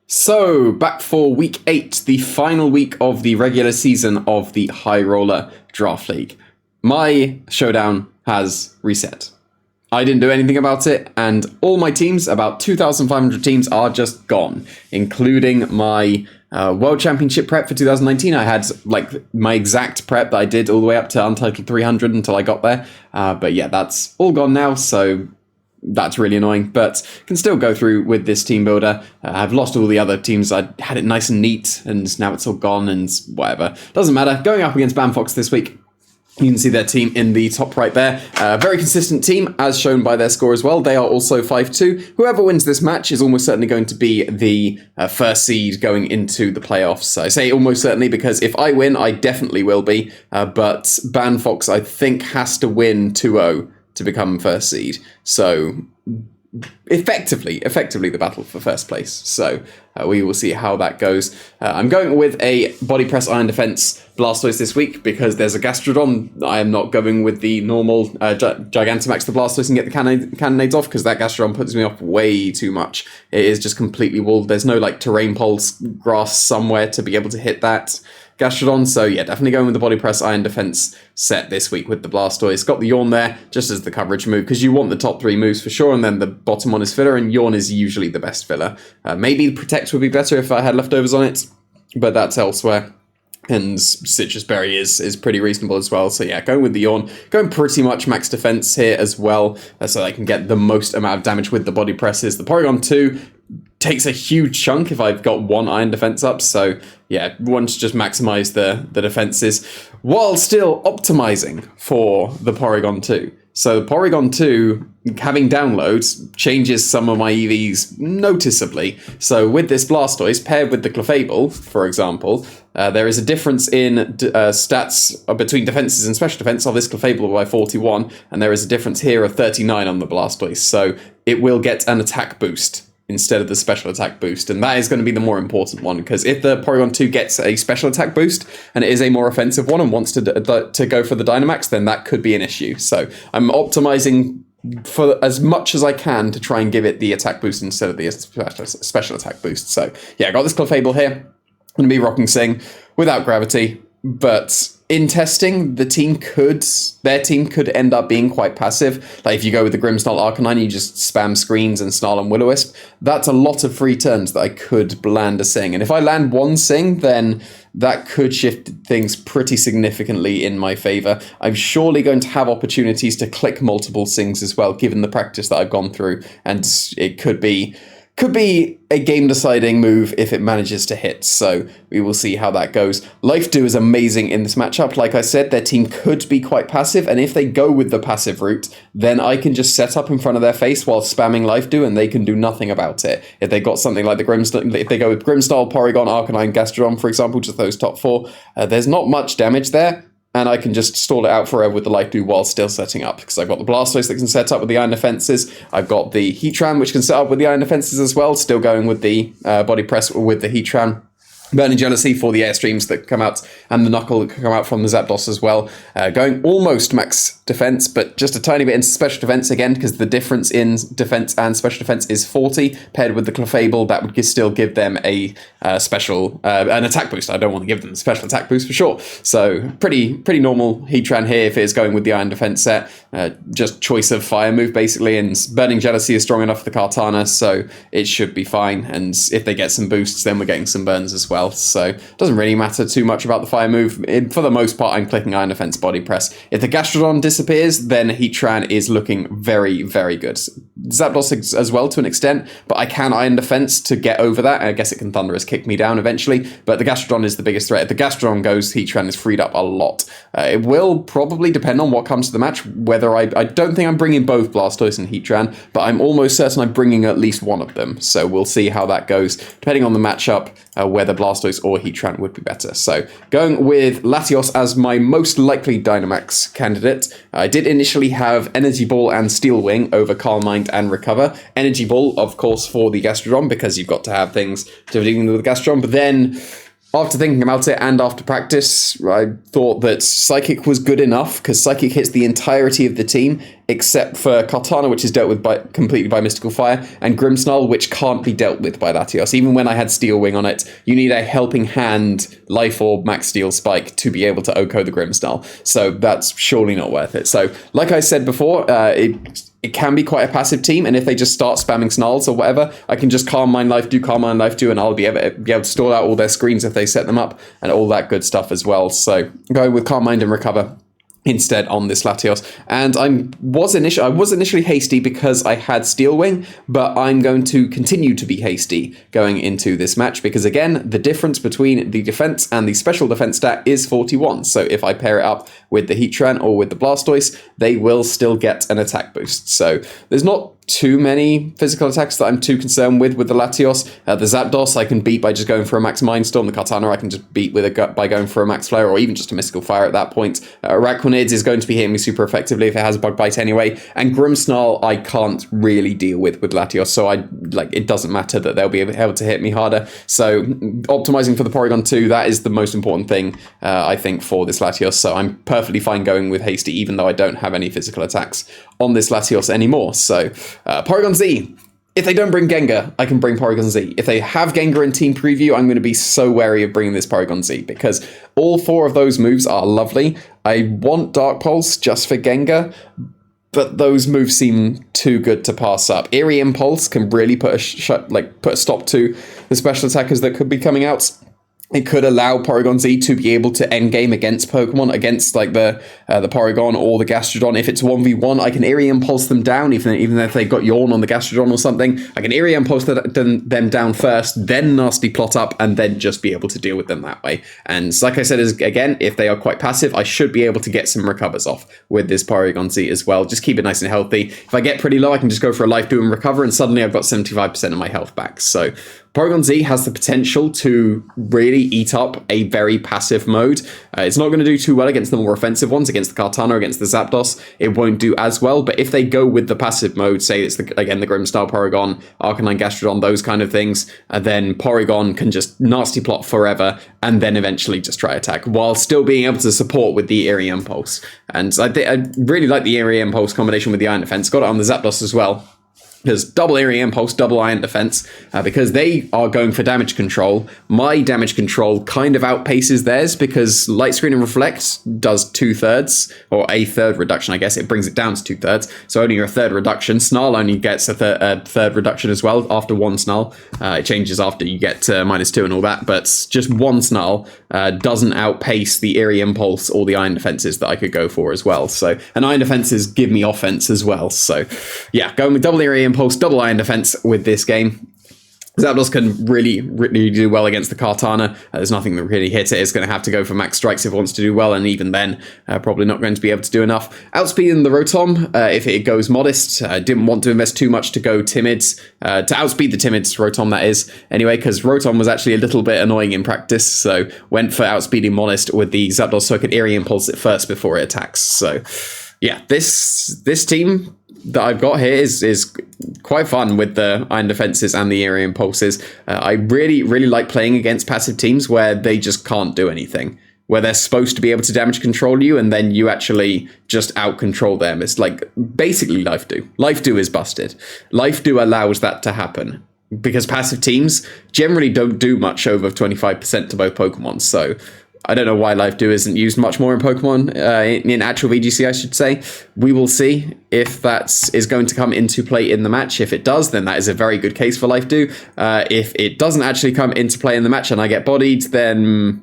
So, back for week 8, the final week of the regular season of the High Roller Draft League. My showdown has reset. I didn't do anything about it, and all my teams, about 2,500 teams, are just gone, including my World Championship prep for 2019. I had my exact prep that I did all the way up to Untitled 300 until I got there. But yeah, that's all gone now, so that's really annoying, but can still go through with this team builder. I've lost all the other teams. I had it nice and neat, and now it's all gone, and whatever. Doesn't matter. Going up against BanFox this week. You can see their team in the top right there. Very consistent team, as shown by their score as well. They are also 5-2. Whoever wins this match is almost certainly going to be the first seed going into the playoffs. I say almost certainly because if I win, I definitely will be. But BanFox, I think, has to win 2-0 to become first seed. So effectively the battle for first place. So we will see how that goes. I'm going with a body press iron defense Blastoise this week because there's a Gastrodon. I am not going with the normal Gigantamax the Blastoise and get the cannonades off because that Gastrodon puts me off way too much. It is just completely walled. There's no terrain pulse grass somewhere to be able to hit that Gastrodon, so yeah, definitely going with the body press iron defense set this week with the Blastoise. Got the Yawn there just as the coverage move because you want the top 3 moves for sure, and then the bottom one is filler, and Yawn is usually the best filler. Maybe Protect would be better if I had leftovers on it, but that's elsewhere. And Citrus Berry is pretty reasonable as well. So yeah, going with the Yawn. Going pretty much max defense here as well, so I can get the most amount of damage with the body presses. The Porygon 2 takes a huge chunk if I've got 1 iron defense up. So yeah, want to just maximize the defenses while still optimizing for the Porygon 2. So the Porygon 2, having downloads, changes some of my EVs noticeably. So with this Blastoise, paired with the Clefable, for example, there is a difference in stats between defenses and special defense of this Clefable by 41, and there is a difference here of 39 on the Blastoise. So it will get an attack boost instead of the special attack boost, and that is going to be the more important one, because if the Porygon 2 gets a special attack boost and it is a more offensive one and wants to go for the Dynamax, then that could be an issue. So I'm optimizing for as much as I can to try and give it the attack boost instead of the special attack boost. So yeah, I got this Clefable here. I'm going to be rocking Sing without Gravity, but in testing, their team could end up being quite passive. Like if you go with the Grimmsnarl Arcanine, you just spam screens and Snarl and Will-O-Wisp. That's a lot of free turns that I could land a Sing. And if I land one Sing, then that could shift things pretty significantly in my favor. I'm surely going to have opportunities to click multiple Sings as well, given the practice that I've gone through. And it could be a game-deciding move if it manages to hit, so we will see how that goes. Life Dew is amazing in this matchup. Like I said, their team could be quite passive, and if they go with the passive route, then I can just set up in front of their face while spamming Life Dew, and they can do nothing about it. If they got something like if they go with Grimmsnarl, Porygon, Arcanine, Gastrodon, for example, just those top 4, there's not much damage there. And I can just stall it out forever with the Life Dew while still setting up. Because I've got the Blastoise that can set up with the Iron Defenses. I've got the Heatran, which can set up with the Iron Defenses as well. Still going with the Body Press with the Heatran. Burning Jealousy for the Airstreams that come out, and the Knuckle that can come out from the Zapdos as well. Going almost max defense, but just a tiny bit into special defense again, because the difference in defense and special defense is 40. Paired with the Clefable, that would still give them a an attack boost. I don't want to give them a special attack boost for sure. So pretty normal Heatran here if it is going with the Iron Defense set. Just choice of fire move basically, and Burning Jealousy is strong enough for the Kartana, so it should be fine. And if they get some boosts, then we're getting some burns as well. So it doesn't really matter too much about the fire move. For the most part, I'm clicking Iron Defense Body Press. If the Gastrodon disappears, then Heatran is looking very, very good. Zapdos as well to an extent, but I can Iron Defense to get over that. I guess it can Thunderous kick me down eventually, but the Gastrodon is the biggest threat. If the Gastrodon goes, Heatran is freed up a lot. It will probably depend on what comes to the match, whether I don't think I'm bringing both Blastoise and Heatran, but I'm almost certain I'm bringing at least one of them. So we'll see how that goes, depending on the matchup, whether Blastoise or Heatran would be better. So going with Latios as my most likely Dynamax candidate. I did initially have Energy Ball and Steel Wing over Calm Mind and Recover. Energy Ball, of course, for the Gastrodon, because you've got to have things to deal with the Gastrodon, but then After thinking about it and after practice, I thought that Psychic was good enough, because Psychic hits the entirety of the team, except for Kartana, which is dealt with completely by Mystical Fire, and Grimmsnarl, which can't be dealt with by Latios. Even when I had Steel Wing on it, you need a helping hand, Life Orb, Max Steel Spike to be able to OHKO the Grimmsnarl. So that's surely not worth it. So, like I said before, it can be quite a passive team, and if they just start spamming Snarls or whatever, I can just Calm Mind Life do, and I'll be able to stall out all their screens if they set them up, and all that good stuff as well. So going with Calm Mind and Recover instead on this Latios. And I was initially hasty because I had Steel Wing, but I'm going to continue to be hasty going into this match because, again, the difference between the defense and the special defense stat is 41. So if I pair it up with the Heatran or with the Blastoise, they will still get an attack boost. So there's not too many physical attacks that I'm too concerned with the Latios. The Zapdos I can beat by just going for a Max Mindstorm. The Kartana I can just beat by going for a Max Flare or even just a Mystical Fire at that point. Araquanid is going to be hitting me super effectively if it has Bug Bite anyway. And Grimmsnarl I can't really deal with Latios, so it doesn't matter that they'll be able to hit me harder. So optimizing for the Porygon 2, that is the most important thing I think for this Latios. So I'm perfectly fine going with Hasty even though I don't have any physical attacks on this Latios anymore. So Porygon Z. If they don't bring Gengar, I can bring Porygon Z. If they have Gengar in Team Preview, I'm going to be so wary of bringing this Porygon Z because all four of those moves are lovely. I want Dark Pulse just for Gengar, but those moves seem too good to pass up. Eerie Impulse can really put a stop to the special attackers that could be coming out. It could allow Porygon Z to be able to endgame against Pokemon, against the Porygon or the Gastrodon. If it's 1v1, I can Eerie Impulse them down, even if they've got Yawn on the Gastrodon or something. I can Eerie Impulse them down first, then Nasty Plot up, and then just be able to deal with them that way. And like I said, again, if they are quite passive, I should be able to get some recovers off with this Porygon Z as well. Just keep it nice and healthy. If I get pretty low, I can just go for a Life Dew and recover, and suddenly I've got 75% of my health back. So Porygon Z has the potential to really eat up a very passive mode. It's not going to do too well against the more offensive ones, against the Kartana, against the Zapdos. It won't do as well, but if they go with the passive mode, say it's, again, the Grimmsnarl Porygon, Arcanine Gastrodon, those kind of things, then Porygon can just Nasty Plot forever and then eventually just try attack, while still being able to support with the Eerie Impulse. And I really like the Eerie Impulse combination with the Iron Defense. Got it on the Zapdos as well. There's double Eerie Impulse, double Iron Defense, because they are going for damage control. My damage control kind of outpaces theirs because Light Screen and Reflect does 2/3, or a third reduction, I guess. It brings it down to 2/3, so only a third reduction. Snarl only gets a third reduction as well after one Snarl. It changes after you get -2 and all that, but just one Snarl doesn't outpace the Eerie Impulse or the Iron Defenses that I could go for as well. So, and Iron Defenses give me offense as well. So, yeah, going with double Eerie Impulse, double Iron Defense with this game. Zapdos can really do well against the Kartana. There's nothing that really hits it. It's going to have to go for max strikes if it wants to do well, and even then, probably not going to be able to do enough. Outspeeding the Rotom, if it goes Modest. Didn't want to invest too much to go Timid, to outspeed the Timid Rotom, that is. Anyway, because Rotom was actually a little bit annoying in practice, so went for outspeeding Modest with the Zapdos, so I could Eerie Impulse it first before it attacks. So, yeah, this team that I've got here is quite fun with the Iron Defenses and the Eerie Impulses. I really like playing against passive teams where they just can't do anything, where they're supposed to be able to damage control you and then you actually just out-control them. It's like basically Life Dew. Life Dew is busted. Life Dew allows that to happen because passive teams generally don't do much over 25% to both Pokemon, so I don't know why Life Dew isn't used much more in Pokemon, in actual VGC, I should say. We will see if that is going to come into play in the match. If it does, then that is a very good case for Life Dew. If it doesn't actually come into play in the match and I get bodied, then